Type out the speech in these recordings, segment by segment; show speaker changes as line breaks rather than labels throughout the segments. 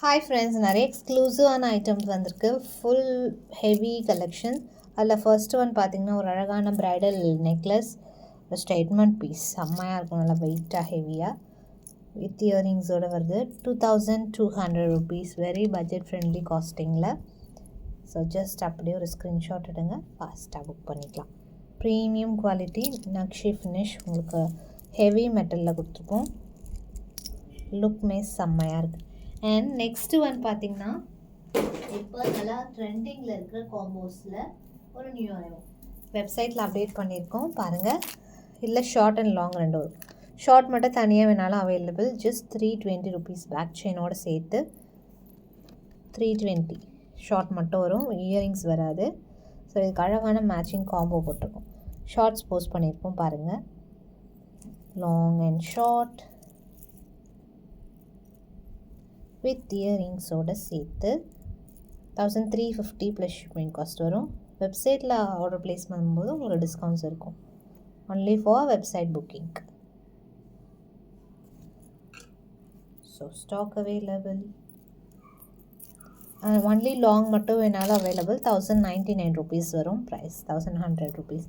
Hi friends, நிறைய எக்ஸ்க்ளூசிவான items வந்திருக்கு. Full heavy collection. அதில் ஃபர்ஸ்ட் ஒன் பார்த்திங்கன்னா ஒரு அழகான ப்ரைடல் நெக்லஸ், ஒரு ஸ்டேட்மெண்ட் பீஸ். செம்மையாக இருக்கும், நல்லா வெயிட்டாக ஹெவியாக வித் இயரிங்ஸோடு வருது. 2200 rupees, வெரி பட்ஜெட் ஃப்ரெண்ட்லி காஸ்டிங்கில். ஸோ ஜஸ்ட் அப்படியே ஒரு ஸ்க்ரீன்ஷாட் எடுங்க, ஃபாஸ்ட்டாக புக் பண்ணிக்கலாம். ப்ரீமியம் குவாலிட்டி நக்ஷி ஃபினிஷ், உங்களுக்கு ஹெவி மெட்டலில் கொடுத்துருக்கோம். லுக்மே செம்மையாக இருக்குது. அண்ட் நெக்ஸ்ட்டு ஒன் பார்த்திங்கன்னா இப்போ நல்லா ட்ரெண்டிங்கில் இருக்கிற காம்போஸில் ஒரு நியூ ஐட்டம் வெப்சைட்டில் அப்டேட் பண்ணியிருக்கோம் பாருங்கள். இல்லை ஷார்ட் அண்ட் லாங் ரெண்டு வரும். ஷார்ட் மட்டும் தனியாக வேணாலும் அவைலபிள். ஜஸ்ட் 320 rupees பேக் செயினோடு சேர்த்து 320. ஷார்ட் மட்டும் வரும், இயரிங்ஸ் வராது. ஸோ இதுக்கு அழகான மேட்சிங் காம்போ போட்டிருக்கோம். ஷார்ட்ஸ் போஸ்ட் பண்ணியிருக்கோம் பாருங்கள். லாங் அண்ட் ஷார்ட் வித் இயரிங்ஸோடு சேர்த்து 1350 ப்ளஸ் ஷிப்பிங் காஸ்ட் வரும். வெப்சைட்டில் ஆர்டர் ப்ளேஸ் பண்ணும்போது உங்களுக்கு டிஸ்கவுண்ட்ஸ் இருக்கும். Only for website booking. So stock available. Only long மட்டும் வேணாலும் அவைலபிள். 1099 rupees வரும் ப்ரைஸ். 1100 rupees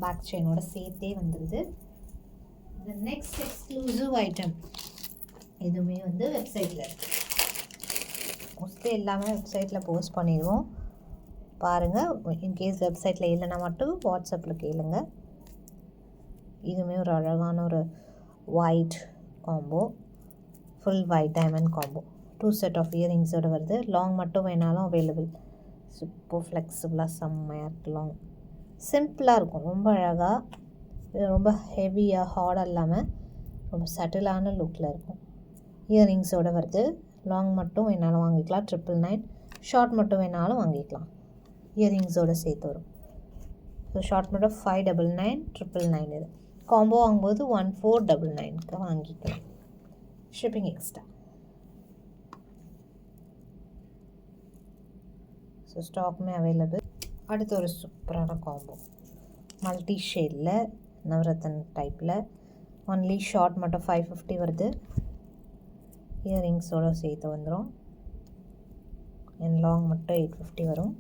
பேக் செயினோட சேர்த்தே வந்துடுது. த நெக்ஸ்ட் எக்ஸ்க்ளூசிவ் ஐட்டம் எதுவுமே வெப்சைட்டில் இருக்குது. மோஸ்ட்லி எல்லாமே வெப்சைட்டில் போஸ்ட் பண்ணிடுவோம் பாருங்கள். இன்கேஸ் வெப்சைட்டில் இல்லைன்னா மட்டும் வாட்ஸ்அப்பில் கேளுங்க. இதுவுமே ஒரு அழகான ஒரு white combo, full white diamond combo. 2 set of இயரிங்ஸோடு வருது. லாங் மட்டும் வேணாலும் அவைலபிள். சூப்பர் ஃப்ளெக்சிபிளாக செம்மையாக இருக்குது. லாங் சிம்பிளாக இருக்கும், ரொம்ப அழகாக, ரொம்ப ஹெவியாக ஹார்டாக இல்லாமல் ரொம்ப சட்டிலான லுக்கில் இருக்கும். இயரிங்ஸோடு வருது. லாங் மட்டும் வேணாலும் வாங்கிக்கலாம் 999. ஷார்ட் மட்டும் வேணாலும் வாங்கிக்கலாம், இயரிங்ஸோடு சேர்த்து வரும். ஸோ ஷார்ட் மட்டும் 599, 999. இது காம்போ வாங்கும்போது 1499 வாங்கிக்கலாம். Shipping extra. ஸோ ஸ்டாக்குமே அவைலபிள். அடுத்து ஒரு சூப்பரான காம்போ, மல்டி ஷேடில் நவரத்தன் டைப்பில். ஒன்லி ஷார்ட் மட்டும் 550 வருது, இயரிங்ஸோடு சேர்த்து வந்துடும். அண்ட் லாங் மட்டும் 850 வரும்.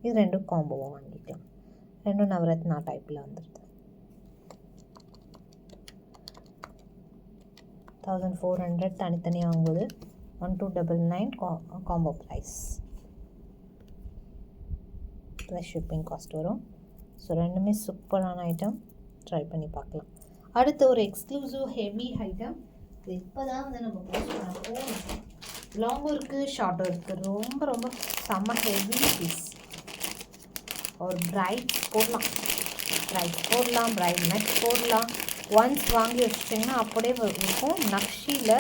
இது ரெண்டும் காம்போவாக வாங்கிக்கலாம். ரெண்டும் நவரத்னா டைப்பில் வந்துடுது. 1400 தனித்தனியாக வாங்கும்போது 1299 combo price plus shipping cost வரும். ஸோ ரெண்டுமே சூப்பரான ஐட்டம், ட்ரை பண்ணி பார்க்கலாம். அடுத்து ஒரு எக்ஸ்க்ளூசிவ் ஹெவி ஐட்டம். இது இப்போ தான் நம்ம போஸ்ட் பண்ண போகணும். லாங்கும் இருக்குது, ஷார்ட்டும் இருக்குது. ரொம்ப ரொம்ப செம்ம ஹெவி பீஸ். ஒரு பிரைட் போடலாம், பிரைட் நெக் போடலாம். ஒன்ஸ் வாங்கி வச்சிட்டிங்கன்னா அப்படியே இருக்கும். நக்ஷியில்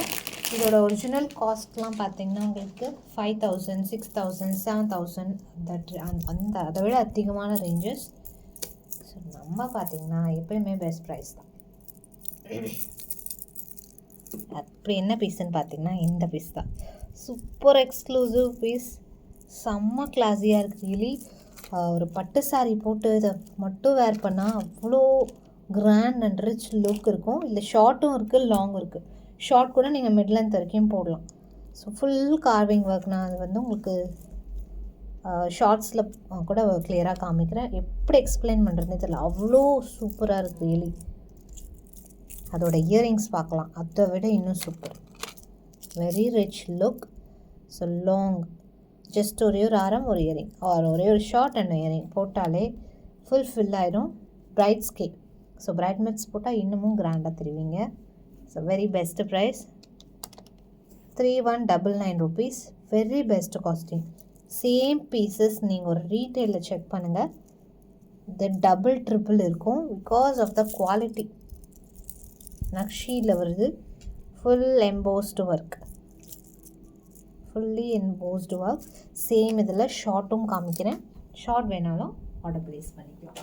இதோட ஒரிஜினல் காஸ்ட்லாம் பார்த்திங்கன்னா உங்களுக்கு 5000, 6000, 7000 அந்த அதை விட அதிகமான ரேஞ்சஸ். ஸோ நம்ம பார்த்திங்கன்னா எப்போயுமே பெஸ்ட் ப்ரைஸ் தான். அப்படி என்ன பீஸ்ன்னு பார்த்தீங்கன்னா இந்த பீஸ் தான். சூப்பர் எக்ஸ்க்ளூசிவ் பீஸ், செம்ம கிளாஸியாக இருக்குது. ரியலி ஒரு பட்டு சாரி போட்டு இதை மட்டும் வேர் பண்ணால் அவ்வளோ கிராண்ட் அண்ட் ரிச் லுக் இருக்கும். இல்லை ஷார்ட்டும் இருக்குது, லாங்கும் இருக்குது. ஷார்ட் கூட நீங்கள் மிட் லென்த் வரைக்கும் போடலாம். So full carving work. நான் அது உங்களுக்கு ஷார்ட்ஸில் கூட கிளியராக காமிக்கிறேன். எப்படி எக்ஸ்பிளைன் பண்ணுறதுன்னு தெரியல, அவ்வளோ சூப்பராக இருக்குது ரியலி. அதோட இயரிங்ஸ் பார்க்கலாம், அதை விட இன்னும் super. Very rich look. So long just ஒரே ஒரு ஆரம், ஒரு இயரிங், ஒரே ஒரு ஷார்ட் அண்ட் இயரிங் போட்டாலே ஃபில் ஆகிடும். பிரைட்ஸ்கே. ஸோ பிரைட் மிக்ஸ் போட்டால் இன்னமும் கிராண்டாக தெரிவிங்க. So very best price 3199 rupees. Very best casting. Same pieces நீங்கள் ஒரு ரீட்டெயிலில் செக் பண்ணுங்கள், இது டபுள் ட்ரிபிள் இருக்கும் பிகாஸ் ஆஃப் த குவாலிட்டி. நக்ஷியில் வருது. Full embossed work, fully embossed work. Same இதில் ஷார்ட்டும் காமிக்கிறேன். ஷார்ட் வேணாலும் ஆர்டர் ப்ளேஸ் பண்ணிக்கலாம்.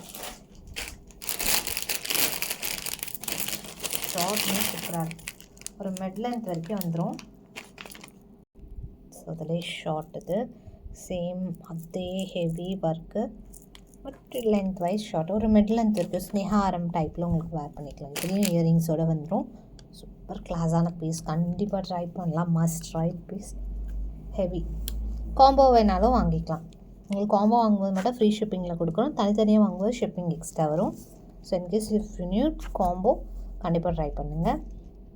ஷார்ட்மே சூப்பராக இருக்கும், ஒரு மிட் லென்த் வரைக்கும் வந்துடும். ஸோ அதிலே ஷார்ட் இது சேம் அதே heavy work, but length wise short. ஒரு மிட் லென்த் இருக்குது, ஸ்னேஹாரம் டைப்பில் உங்களுக்கு வேர் பண்ணிக்கலாம். இதுலேயும் இயரிங்ஸோடு வந்துடும். சூப்பர் கிளாஸான பீஸ், கண்டிப்பாக ட்ரை பண்ணலாம். Must try piece. Heavy combo வேணாலும் வாங்கிக்கலாம். உங்களுக்கு காம்போ வாங்கும்போது மட்டும் ஃப்ரீ ஷிப்பிங்கில் கொடுக்கணும். தனித்தனியாக வாங்கும்போது ஷிப்பிங் எக்ஸ்ட்ரா வரும். So in case if you need combo கண்டிப்பாக ட்ரை பண்ணுங்கள்.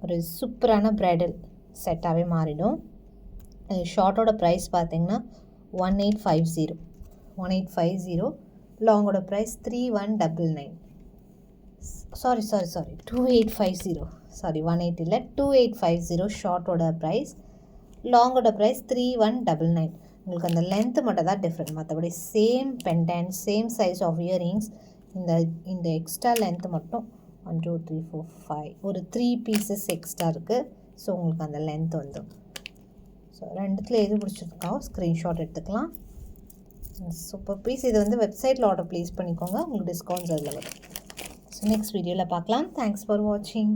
ஒரு சூப்பரான ப்ரைடல் செட்டாகவே மாறிடும். ஷார்ட்டோட ப்ரைஸ் பார்த்தீங்கன்னா 1850. லாங்கோட ப்ரைஸ் 3199. சாரி 2850. சாரி 18 இல்லை 2850 ஷார்ட்டோட ப்ரைஸ். லாங்கோட ப்ரைஸ் 3199. உங்களுக்கு அந்த லென்த்து மட்டும் தான் டிஃப்ரெண்ட், மற்றபடி same pendant, same size of earrings. இந்த எக்ஸ்ட்ரா லென்த்து மட்டும் 1 2 3 4 5 ஒரு 3 பீசஸ் எக்ஸ்ட்ரா இருக்குது. ஸோ உங்களுக்கு அந்த லென்த் வந்துடும். ஸோ ரெண்டுத்தில் எது பிடிச்சிருக்காவோ ஸ்க்ரீன்ஷாட் எடுத்துக்கலாம். Super piece. இது வந்து வெப்சைட்டில் ஆர்டர் ப்ளேஸ் பண்ணிக்கோங்க, உங்களுக்கு டிஸ்கவுண்ட்ஸ் அதில் வரும். ஸோ நெக்ஸ்ட் வீடியோவில் பார்க்கலாம். தேங்க்ஸ் ஃபார் வாட்சிங்.